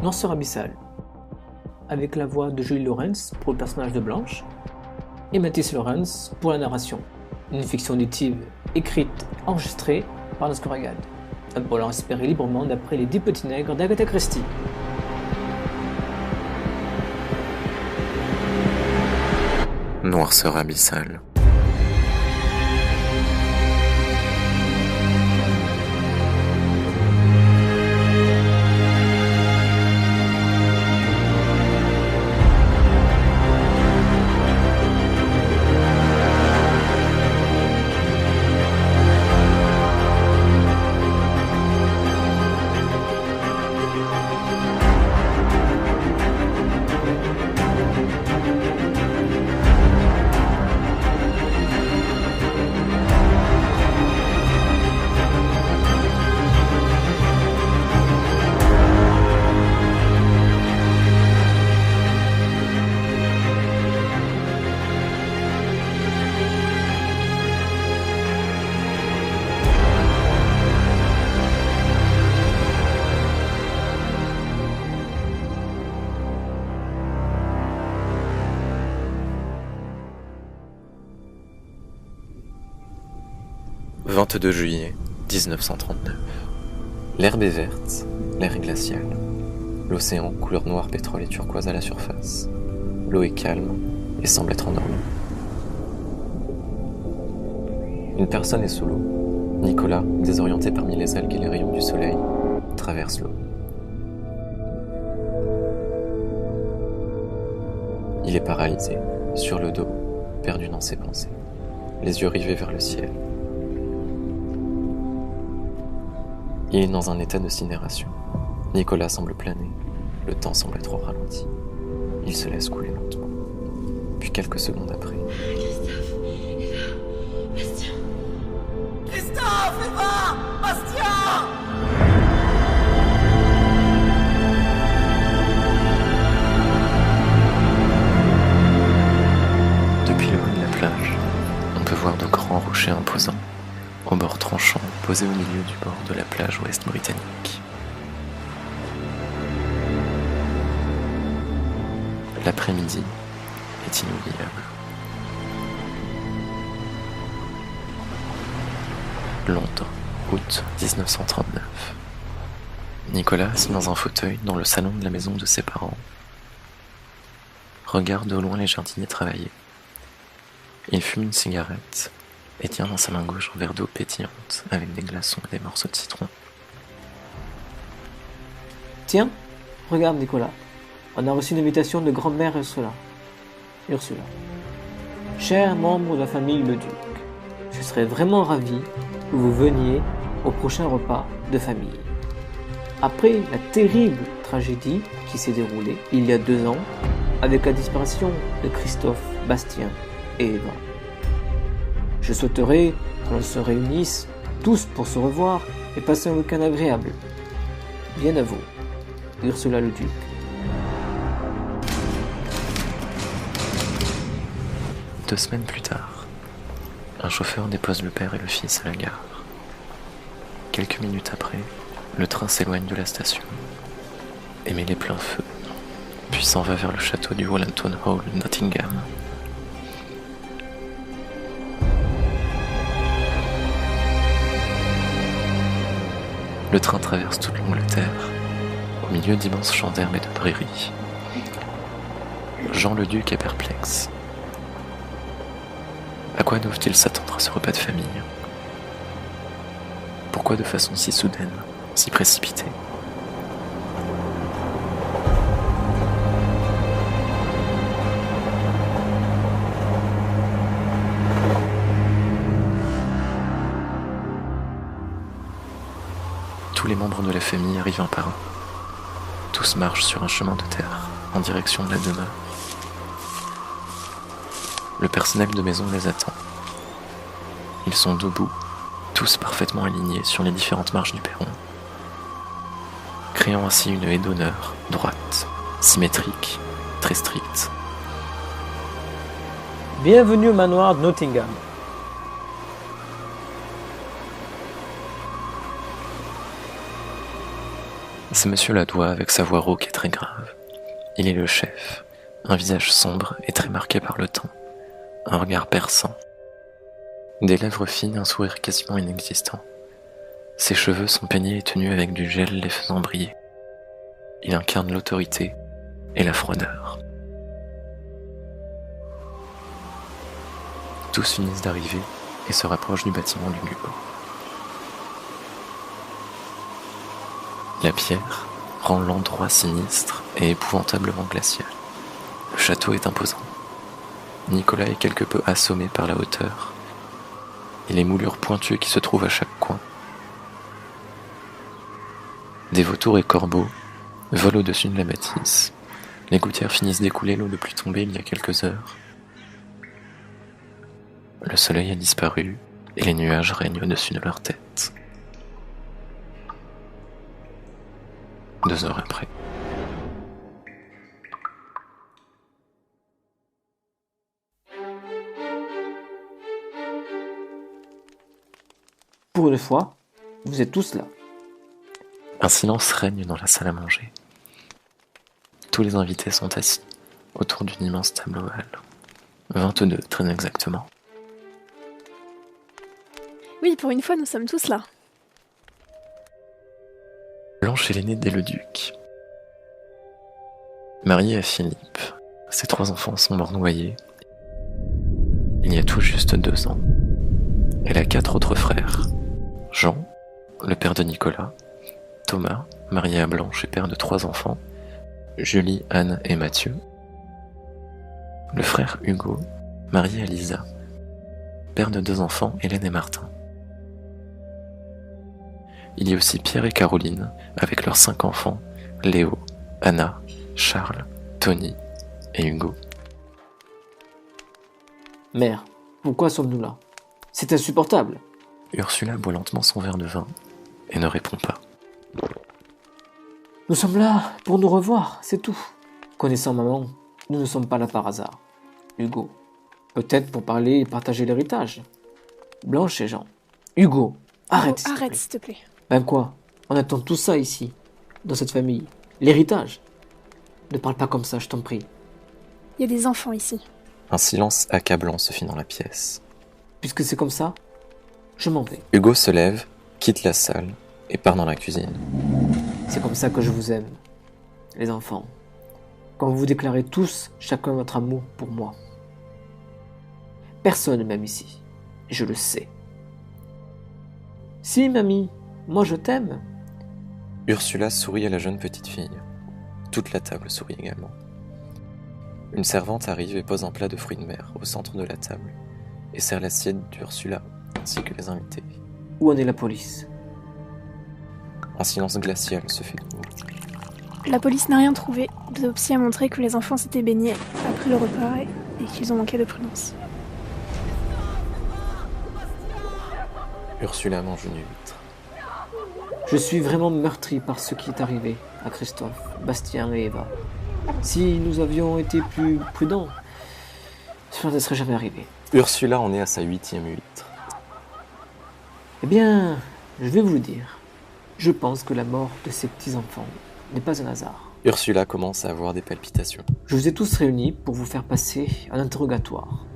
Noirceur abyssale, avec la voix de Julie Lawrence pour le personnage de Blanche et Mathis Lawrence pour la narration. Une fiction auditive écrite et enregistrée par Nosco Ragad, pour leur inspirer librement d'après les 10 petits nègres d'Agatha Christie. Noirceur abyssale. « 22 juillet 1939. L'herbe est verte, l'air est glacial. L'océan, couleur noire, pétrole et turquoise à la surface. L'eau est calme et semble être endormie. Une personne est sous l'eau. Nicolas, désorienté parmi les algues et les rayons du soleil, traverse l'eau. Il est paralysé, sur le dos, perdu dans ses pensées, les yeux rivés vers le ciel. Il est dans un état de sidération. Nicolas semble planer, le temps semble être au ralenti. Il se laisse couler lentement. Puis quelques secondes après... Christophe, Eva, Bastien. Christophe, Eva, Bastien. Depuis le haut de la plage, on peut voir de grands rochers imposants, au bord tranchant, posés au milieu du bord de la plage ouest britannique. L'après-midi est inoubliable. Londres, août 1939. Nicolas, assis dans un fauteuil dans le salon de la maison de ses parents, regarde au loin les jardiniers travailler. Il fume une cigarette et tient dans sa main gauche un verre d'eau pétillante avec des glaçons et des morceaux de citron. Tiens, regarde Nicolas, on a reçu une invitation de grand-mère Ursula. Cher membre de la famille Le Duc, je serais vraiment ravi que vous veniez au prochain repas de famille. Après la terrible tragédie qui s'est déroulée il y a 2 ans avec la disparition de Christophe, Bastien et Eva, je souhaiterais qu'on se réunisse tous pour se revoir et passer un week-end agréable. Bien à vous, Ursula Le Duc. Deux semaines plus tard, un chauffeur dépose le père et le fils à la gare. Quelques minutes après, le train s'éloigne de la station, émet les pleins feux, puis s'en va vers le château du Wellington Hall, Nottingham. Le train traverse toute l'Angleterre, au milieu d'immenses champs d'herbe et de prairies. Jean le Duc est perplexe. À quoi doivent-ils s'attendre à ce repas de famille? Pourquoi de façon si soudaine, si précipitée? Tous les membres de la famille arrivent un par un. Tous marchent sur un chemin de terre, en direction de la demeure. Le personnel de maison les attend. Ils sont debout, tous parfaitement alignés sur les différentes marches du perron, créant ainsi une haie d'honneur, droite, symétrique, très stricte. Bienvenue au manoir de Nottingham. C'est Monsieur Ladois avec sa voix rauque et très grave. Il est le chef, un visage sombre et très marqué par le temps, un regard perçant, des lèvres fines et un sourire quasiment inexistant. Ses cheveux sont peignés et tenus avec du gel les faisant briller. Il incarne l'autorité et la froideur. Tous finissent d'arriver et se rapprochent du bâtiment du Lugo. La pierre rend l'endroit sinistre et épouvantablement glacial. Le château est imposant. Nicolas est quelque peu assommé par la hauteur et les moulures pointues qui se trouvent à chaque coin. Des vautours et corbeaux volent au-dessus de la bâtisse. Les gouttières finissent d'écouler l'eau de pluie tombée il y a quelques heures. Le soleil a disparu et les nuages règnent au-dessus de leur tête. 2 heures après. Pour une fois, vous êtes tous là. Un silence règne dans la salle à manger. Tous les invités sont assis autour d'une immense table ovale. 22 très exactement. Oui, pour une fois, nous sommes tous là. Blanche est l'aînée des Leduc. Mariée à Philippe, ses 3 enfants sont morts noyés. Il y a tout juste 2 ans. Elle a 4 autres frères. Jean, le père de Nicolas. Thomas, marié à Blanche et père de 3 enfants. Julie, Anne et Mathieu. Le frère Hugo, marié à Lisa. Père de 2 enfants, Hélène et Martin. Il y a aussi Pierre et Caroline, avec leurs 5 enfants, Léo, Anna, Charles, Tony et Hugo. Mère, pourquoi sommes-nous là? C'est insupportable. Ursula boit lentement son verre de vin et ne répond pas. Nous sommes là pour nous revoir, c'est tout. Connaissant maman, nous ne sommes pas là par hasard. Hugo, peut-être pour parler et partager l'héritage. Blanche et Jean. Hugo, arrête. Oh, arrête, s'il te plaît. Ben quoi? On attend tout ça ici, dans cette famille. L'héritage. Ne parle pas comme ça, je t'en prie. Il y a des enfants ici. Un silence accablant se fit dans la pièce. Puisque c'est comme ça, je m'en vais. Hugo se lève, quitte la salle et part dans la cuisine. C'est comme ça que je vous aime, les enfants. Quand vous déclarez tous chacun votre amour pour moi. Personne ne m'aime ici, et je le sais. Si, mamie, moi je t'aime. Ursula sourit à la jeune petite fille. Toute la table sourit également. Une servante arrive et pose un plat de fruits de mer au centre de la table et sert l'assiette d'Ursula ainsi que les invités. Où en est la police? Un silence glacial se fait de nouveau. La police n'a rien trouvé. L'autopsie a montré que les enfants s'étaient baignés après le repas et qu'ils ont manqué de prudence. Ursula mange une huître. Je suis vraiment meurtri par ce qui est arrivé à Christophe, Bastien et Eva. Si nous avions été plus prudents, cela ne serait jamais arrivé. Ursula en est à sa 8e huître. Eh bien, je vais vous le dire. Je pense que la mort de ces petits-enfants n'est pas un hasard. Ursula commence à avoir des palpitations. Je vous ai tous réunis pour vous faire passer un interrogatoire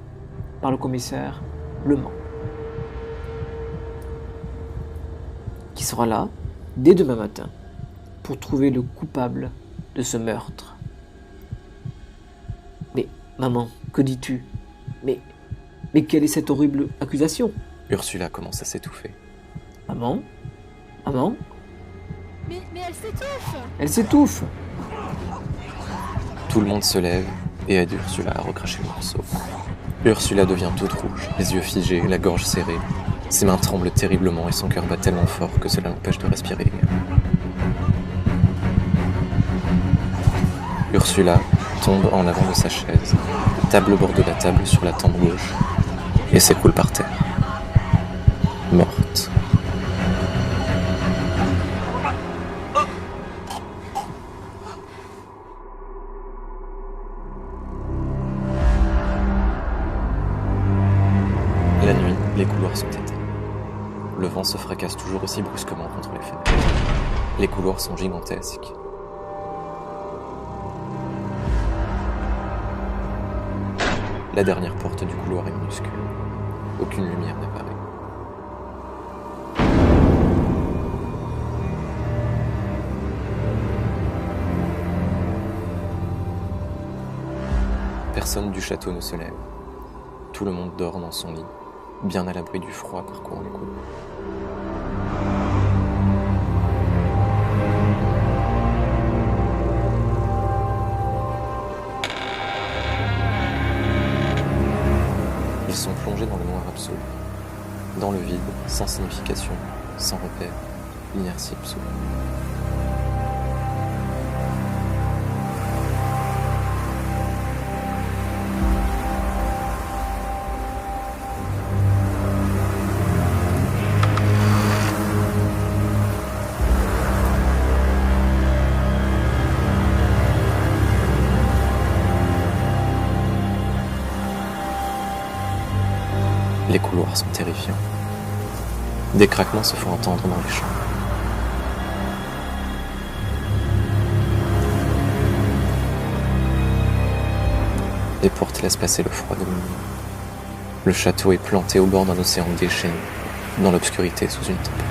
par le commissaire Le Mans, qui sera là dès demain matin pour trouver le coupable de ce meurtre. Mais, maman, que dis-tu? Mais quelle est cette horrible accusation? Ursula commence à s'étouffer. Maman? Maman? Mais elle s'étouffe! Elle s'étouffe! Tout le monde se lève et aide Ursula à recracher le morceau. Ursula devient toute rouge, les yeux figés, la gorge serrée. Ses mains tremblent terriblement et son cœur bat tellement fort que cela l'empêche de respirer. Ursula tombe en avant de sa chaise, table au bord de la table sur la tempe gauche et s'écroule par terre. Morte. La nuit, les couloirs sont éteints. Le vent se fracasse toujours aussi brusquement contre les fenêtres. Les couloirs sont gigantesques. La dernière porte du couloir est minuscule. Aucune lumière n'apparaît. Personne du château ne se lève. Tout le monde dort dans son lit, bien à l'abri du froid parcourant les couloirs. Ils sont plongés dans le noir absolu, dans le vide, sans signification, sans repère, l'inertie absolue. Les couloirs sont terrifiants. Des craquements se font entendre dans les chambres. Les portes laissent passer le froid de minuit. Le château est planté au bord d'un océan déchaîné, dans l'obscurité sous une tempête.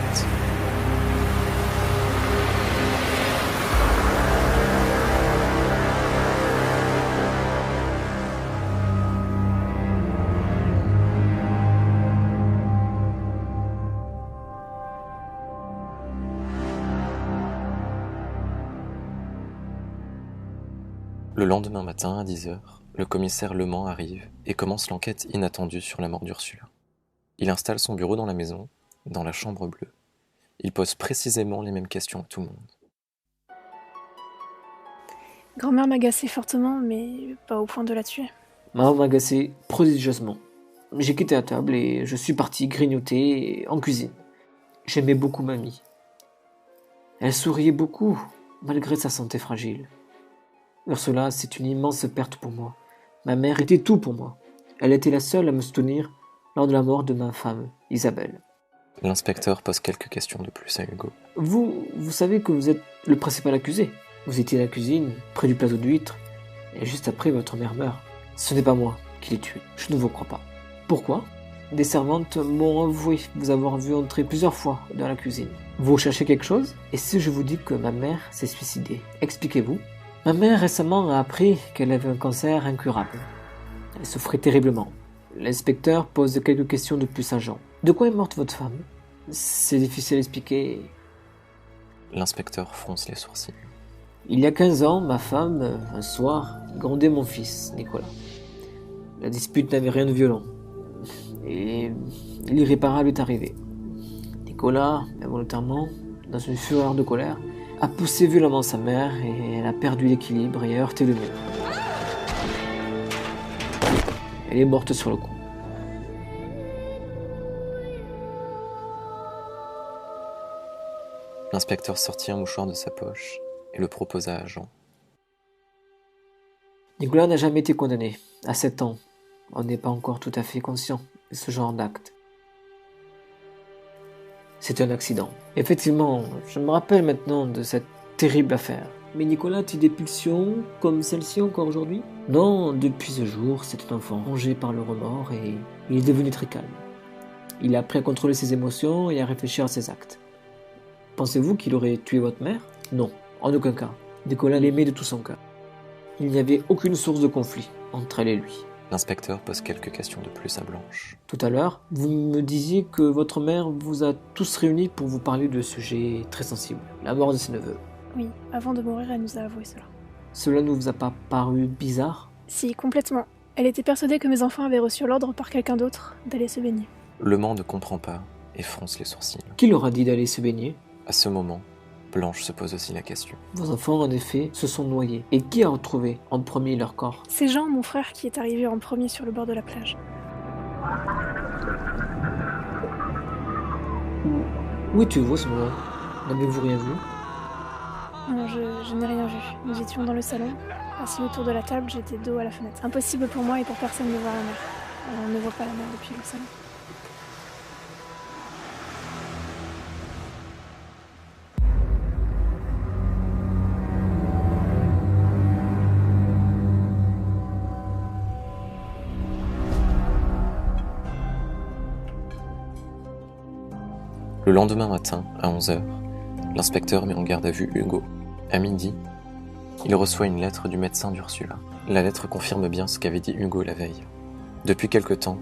Le lendemain matin, à 10h, le commissaire Lemand arrive et commence l'enquête inattendue sur la mort d'Ursula. Il installe son bureau dans la maison, dans la chambre bleue. Il pose précisément les mêmes questions à tout le monde. Grand-mère m'agaçait fortement, mais pas au point de la tuer. Maman m'agaçait prodigieusement. J'ai quitté la table et je suis parti grignoter en cuisine. J'aimais beaucoup mamie. Elle souriait beaucoup, malgré sa santé fragile. Ursula, c'est une immense perte pour moi. Ma mère était tout pour moi. Elle était la seule à me soutenir lors de la mort de ma femme, Isabelle. L'inspecteur pose quelques questions de plus à Hugo. Vous savez que vous êtes le principal accusé. Vous étiez à la cuisine, près du plateau d'huîtres, et juste après, votre mère meurt. Ce n'est pas moi qui l'ai tué. Je ne vous crois pas. Pourquoi ? Des servantes m'ont avoué vous avoir vu entrer plusieurs fois dans la cuisine. Vous cherchez quelque chose ? Et si je vous dis que ma mère s'est suicidée, expliquez-vous. Ma mère récemment a appris qu'elle avait un cancer incurable. Elle souffrait terriblement. L'inspecteur pose quelques questions de plus à Jean. De quoi est morte votre femme ? C'est difficile à expliquer. L'inspecteur fronce les sourcils. Il y a 15 ans, ma femme, un soir, grondait mon fils, Nicolas. La dispute n'avait rien de violent. Et l'irréparable est arrivé. Nicolas, involontairement, dans une fureur de colère, a poussé violemment sa mère et elle a perdu l'équilibre et a heurté le mur. Elle est morte sur le coup. L'inspecteur sortit un mouchoir de sa poche et le proposa à Jean. Nicolas n'a jamais été condamné. À 7 ans, on n'est pas encore tout à fait conscient de ce genre d'acte. C'est un accident. Effectivement, je me rappelle maintenant de cette terrible affaire. Mais Nicolas a-t-il des pulsions comme celle-ci encore aujourd'hui ? Non, depuis ce jour, c'est un enfant rongé par le remords et il est devenu très calme. Il a appris à contrôler ses émotions et à réfléchir à ses actes. Pensez-vous qu'il aurait tué votre mère ? Non, en aucun cas. Nicolas l'aimait de tout son cœur. Il n'y avait aucune source de conflit entre elle et lui. L'inspecteur pose quelques questions de plus à Blanche. Tout à l'heure, vous me disiez que votre mère vous a tous réunis pour vous parler de sujets très sensibles. La mort de ses neveux. Oui, avant de mourir, elle nous a avoué cela. Cela ne vous a pas paru bizarre ? Si, complètement. Elle était persuadée que mes enfants avaient reçu l'ordre par quelqu'un d'autre d'aller se baigner. Lemand ne comprend pas et fronce les sourcils. Qui leur a dit d'aller se baigner ? À ce moment, Blanche se pose aussi la question. Vos enfants, en effet, se sont noyés. Et qui a retrouvé en premier leur corps ? C'est Jean, mon frère, qui est arrivé en premier sur le bord de la plage. Où étiez-vous à ce moment ? N'avez-vous rien vu ? Non, je n'ai rien vu. Nous étions dans le salon. Assis autour de la table, j'étais dos à la fenêtre. Impossible pour moi et pour personne de voir la mer. On ne voit pas la mer depuis le salon. Le lendemain matin, à 11h, l'inspecteur met en garde à vue Hugo. À midi, il reçoit une lettre du médecin d'Ursula. La lettre confirme bien ce qu'avait dit Hugo la veille. Depuis quelque temps,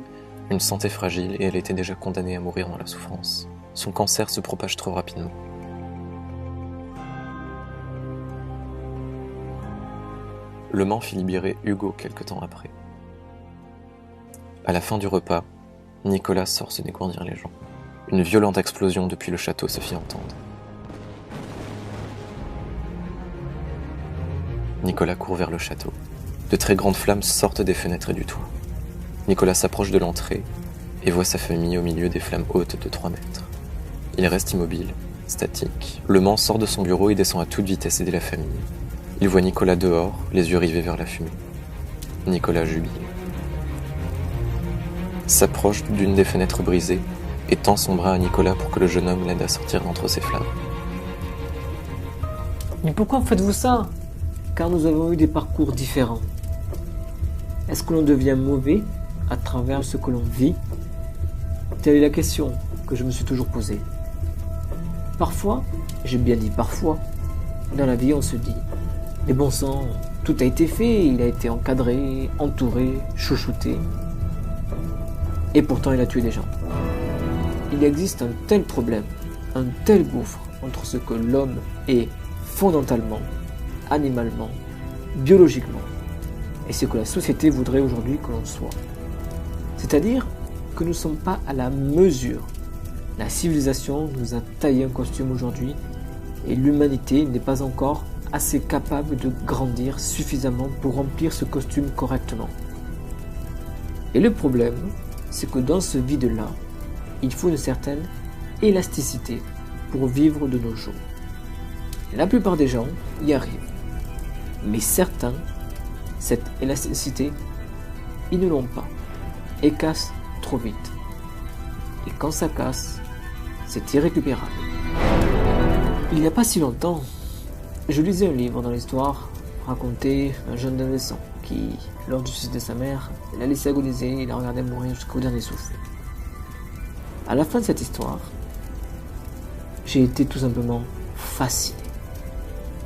une santé fragile et elle était déjà condamnée à mourir dans la souffrance. Son cancer se propage trop rapidement. Le Mans fit libérer Hugo quelque temps après. À la fin du repas, Nicolas sort se dégourdir les jambes. Une violente explosion depuis le château se fit entendre. Nicolas court vers le château. De très grandes flammes sortent des fenêtres et du toit. Nicolas s'approche de l'entrée et voit sa famille au milieu des flammes hautes de 3 mètres. Il reste immobile, statique. Le Mans sort de son bureau et descend à toute vitesse aider la famille. Il voit Nicolas dehors, les yeux rivés vers la fumée. Nicolas jubile. S'approche d'une des fenêtres brisées et tend son bras à Nicolas pour que le jeune homme l'aide à sortir d'entre ces flammes. Mais pourquoi faites-vous ça? Car nous avons eu des parcours différents. Est-ce que l'on devient mauvais à travers ce que l'on vit? Telle est la question que je me suis toujours posée. Parfois, j'ai bien dit parfois, dans la vie on se dit « Mais bon sang, tout a été fait, il a été encadré, entouré, chouchouté. » Et pourtant il a tué des gens. Il existe un tel problème, un tel gouffre entre ce que l'homme est fondamentalement, animalement, biologiquement, et ce que la société voudrait aujourd'hui que l'on soit. C'est-à-dire que nous ne sommes pas à la mesure. La civilisation nous a taillé un costume aujourd'hui et l'humanité n'est pas encore assez capable de grandir suffisamment pour remplir ce costume correctement. Et le problème, c'est que dans ce vide-là, il faut une certaine élasticité pour vivre de nos jours. La plupart des gens y arrivent. Mais certains, cette élasticité, ils ne l'ont pas et cassent trop vite. Et quand ça casse, c'est irrécupérable. Il n'y a pas si longtemps, je lisais un livre dans l'histoire racontait un jeune adolescent qui, lors du suicide de sa mère, l'a laissé agoniser et l'a regardé mourir jusqu'au dernier souffle. À la fin de cette histoire, j'ai été tout simplement fasciné.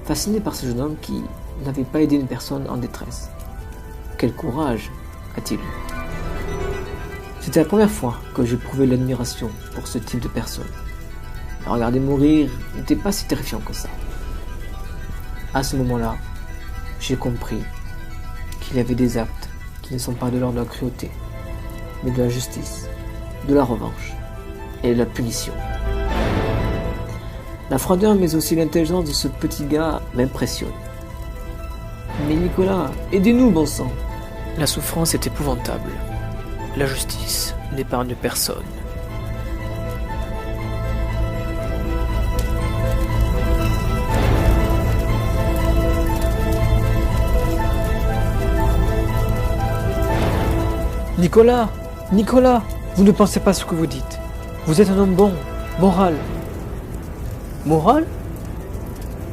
Fasciné par ce jeune homme qui n'avait pas aidé une personne en détresse. Quel courage a-t-il eu? C'était la première fois que j'éprouvais l'admiration pour ce type de personne. Le regarder mourir n'était pas si terrifiant que ça. À ce moment-là, j'ai compris qu'il y avait des actes qui ne sont pas de l'ordre de la cruauté, mais de la justice, de la revanche et de la punition. La froideur mais aussi l'intelligence de ce petit gars m'impressionne. Mais Nicolas, aidez-nous, bon sang! La souffrance est épouvantable. La justice n'épargne personne. Nicolas, Nicolas, vous ne pensez pas ce que vous dites. Vous êtes un homme bon, moral. Moral?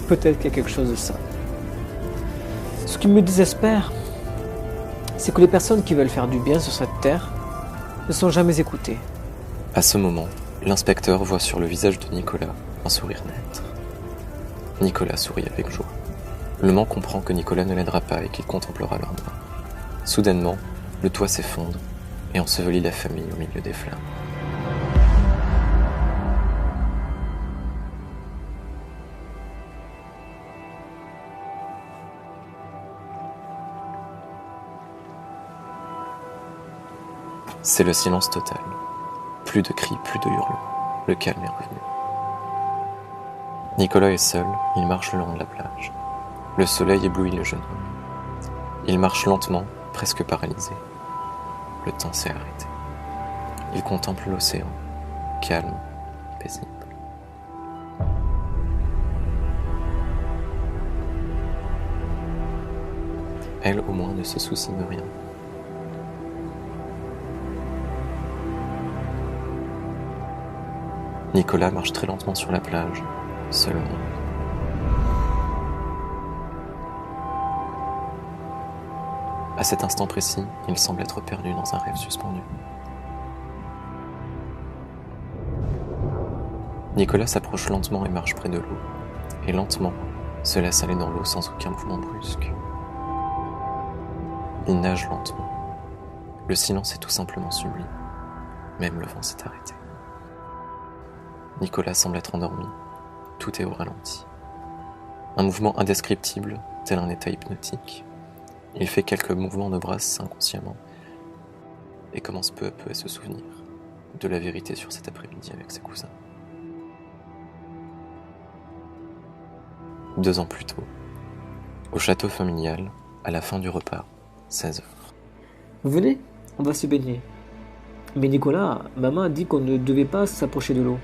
Peut-être qu'il y a quelque chose de ça. Ce qui me désespère, c'est que les personnes qui veulent faire du bien sur cette terre ne sont jamais écoutées. À ce moment, l'inspecteur voit sur le visage de Nicolas un sourire net. Nicolas sourit avec joie. Le Mans comprend que Nicolas ne l'aidera pas et qu'il contemplera leur mort. Soudainement, le toit s'effondre et ensevelit la famille au milieu des flammes. C'est le silence total. Plus de cris, plus de hurlements. Le calme est revenu. Nicolas est seul, il marche le long de la plage. Le soleil éblouit le jeune homme. Il marche lentement, presque paralysé. Le temps s'est arrêté. Il contemple l'océan, calme, paisible. Elle, au moins, ne se soucie de rien. Nicolas marche très lentement sur la plage, seul au monde. À cet instant précis, il semble être perdu dans un rêve suspendu. Nicolas s'approche lentement et marche près de l'eau, et lentement se laisse aller dans l'eau sans aucun mouvement brusque. Il nage lentement. Le silence est tout simplement sublime. Même le vent s'est arrêté. Nicolas semble être endormi. Tout est au ralenti. Un mouvement indescriptible, tel un état hypnotique. Il fait quelques mouvements de bras inconsciemment et commence peu à peu à se souvenir de la vérité sur cet après-midi avec ses cousins. 2 ans plus tôt, au château familial, à la fin du repas, 16h. Venez, on va se baigner. Mais Nicolas, maman a dit qu'on ne devait pas s'approcher de l'eau.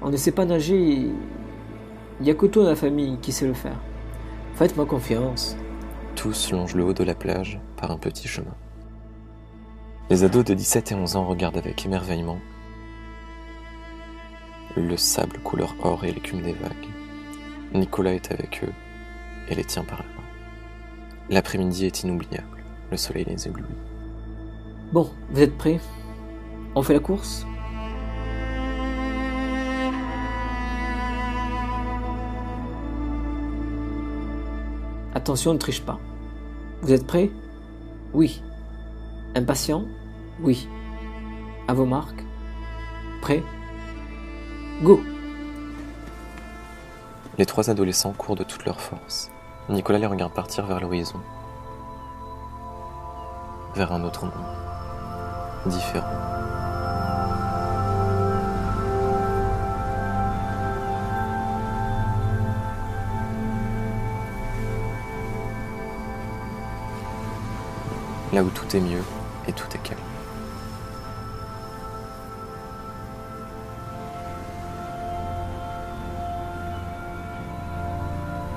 On ne sait pas nager. Il n'y a que toi dans la famille qui sait le faire. Faites-moi confiance. Tous longent le haut de la plage par un petit chemin. Les ados de 17 et 11 ans regardent avec émerveillement le sable couleur or et l'écume des vagues. Nicolas est avec eux et les tient par la main. L'après-midi est inoubliable, le soleil les éblouit. Bon, vous êtes prêts? On fait la course? Attention, ne triche pas. Vous êtes prêts? Oui. Impatient? Oui. À vos marques? Prêts? Go! Les 3 adolescents courent de toute leur force. Nicolas les regarde partir vers l'horizon. Vers un autre monde. Différent. Là où tout est mieux et tout est calme.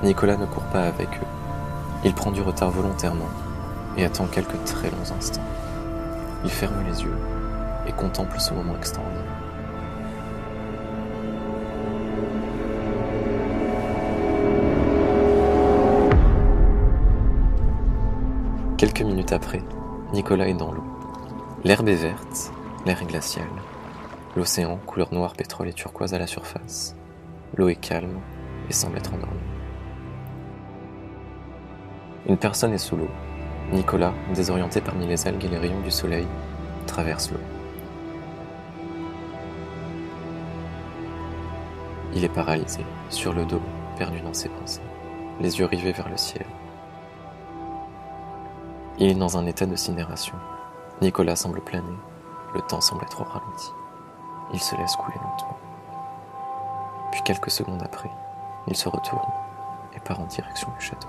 Nicolas ne court pas avec eux. Il prend du retard volontairement et attend quelques très longs instants. Il ferme les yeux et contemple ce moment extraordinaire. Quelques minutes après, Nicolas est dans l'eau. L'herbe est verte, l'air est glacial. L'océan, couleur noir, pétrole et turquoise à la surface. L'eau est calme et semble être endormie. Une personne est sous l'eau. Nicolas, désorienté parmi les algues et les rayons du soleil, traverse l'eau. Il est paralysé, sur le dos, perdu dans ses pensées, les yeux rivés vers le ciel. Il est dans un état de sidération. Nicolas semble planer, le temps semble être au ralenti. Il se laisse couler lentement. Puis quelques secondes après, il se retourne et part en direction du château.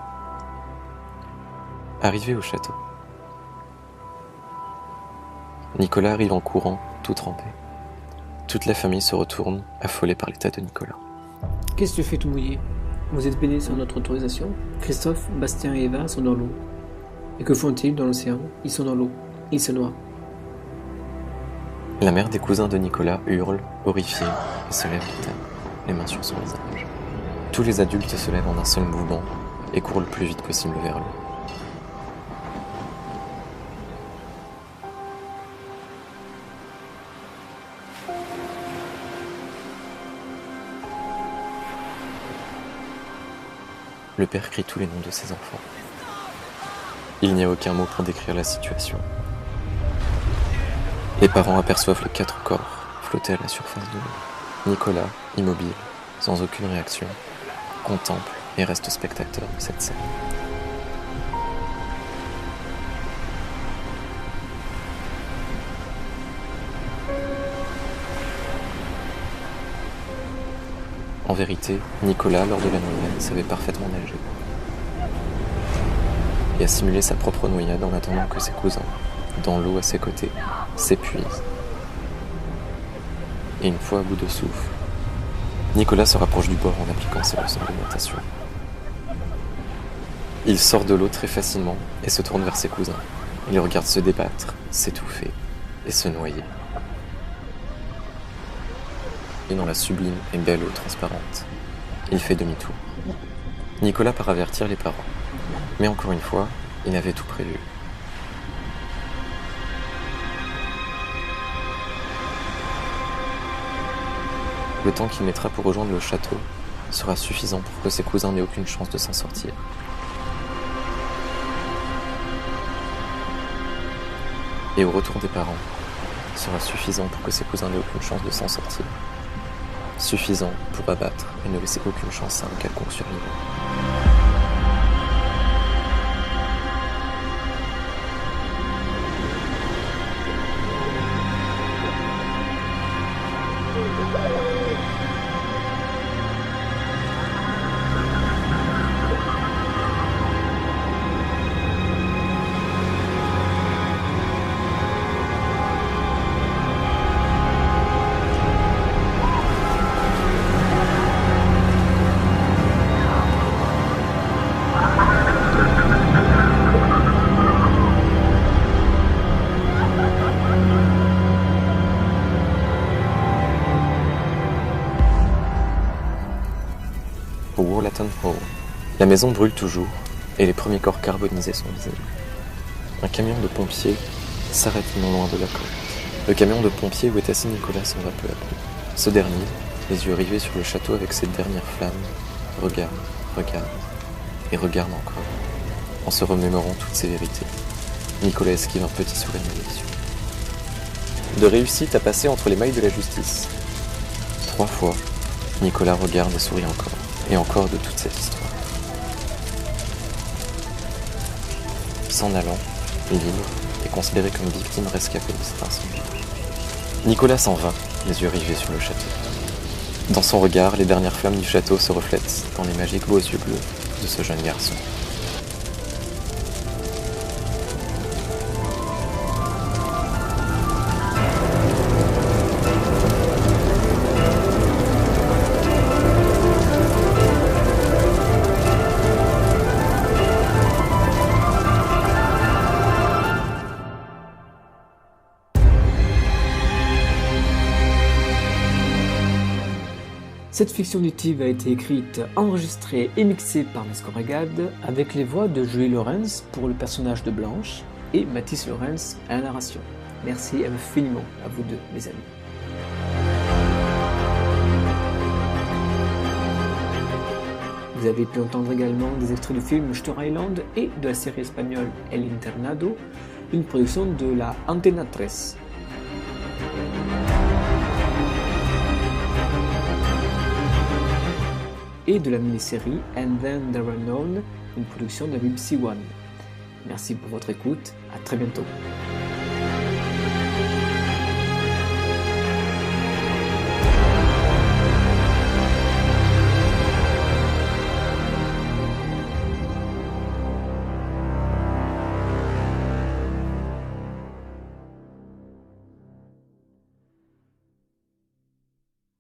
Arrivé au château, Nicolas arrive en courant, tout trempé. Toute la famille se retourne, affolée par l'état de Nicolas. Qu'est-ce que tu fais tout mouillé? Vous êtes baignés sans notre autorisation? Christophe, Bastien et Eva sont dans l'eau. Et que font-ils dans l'océan? Ils sont dans l'eau. Ils se noient. La mère des cousins de Nicolas hurle, horrifiée, et se lève de terre, les mains sur son visage. Tous les adultes se lèvent en un seul mouvement et courent le plus vite possible vers l'eau. Le père crie tous les noms de ses enfants. Il n'y a aucun mot pour décrire la situation. Les parents aperçoivent les 4 corps flotter à la surface de l'eau. Nicolas, immobile, sans aucune réaction, contemple et reste spectateur de cette scène. En vérité, Nicolas, lors de la noyade, savait parfaitement nager et a simulé sa propre noyade en attendant que ses cousins, dans l'eau à ses côtés, s'épuisent. Et une fois à bout de souffle, Nicolas se rapproche du bord en appliquant ses leçons de natation. Il sort de l'eau très facilement et se tourne vers ses cousins. Il les regarde se débattre, s'étouffer et se noyer. Et dans la sublime et belle eau transparente, il fait demi-tour. Nicolas part avertir les parents. Mais encore une fois, il avait tout prévu. Le temps qu'il mettra pour rejoindre le château sera suffisant pour que ses cousins n'aient aucune chance de s'en sortir. Et au retour des parents, sera suffisant pour que ses cousins n'aient aucune chance de s'en sortir. Suffisant pour abattre et ne laisser aucune chance à un quelconque survivant. Au Woolton Hall, la maison brûle toujours et les premiers corps carbonisés sont visibles. Un camion de pompiers s'arrête non loin de la côte. Le camion de pompiers où est assis Nicolas s'en va peu à peu. Ce dernier, les yeux rivés sur le château avec ses dernières flammes, regarde et regarde encore, en se remémorant toutes ces vérités. Nicolas esquive un petit sourire malicieux. De réussite à passer entre les mailles de la justice. 3 fois, Nicolas regarde et sourit encore. Et encore de toute cette histoire. S'en allant, libre et considéré comme victime rescapée de cet incendie. Nicolas s'en va, les yeux rivés sur le château. Dans son regard, les dernières flammes du château se reflètent dans les magiques beaux yeux bleus de ce jeune garçon. Cette fiction auditive a été écrite, enregistrée et mixée par Mescoragade avec les voix de Julie Lawrence pour le personnage de Blanche et Mathis Lawrence à la narration. Merci infiniment à vous deux, les amis. Vous avez pu entendre également des extraits du film Shutter Island et de la série espagnole El Internado, une production de la Antena 3. Et de la mini-série And Then There Were None, une production de la BBC One. Merci pour votre écoute, à très bientôt.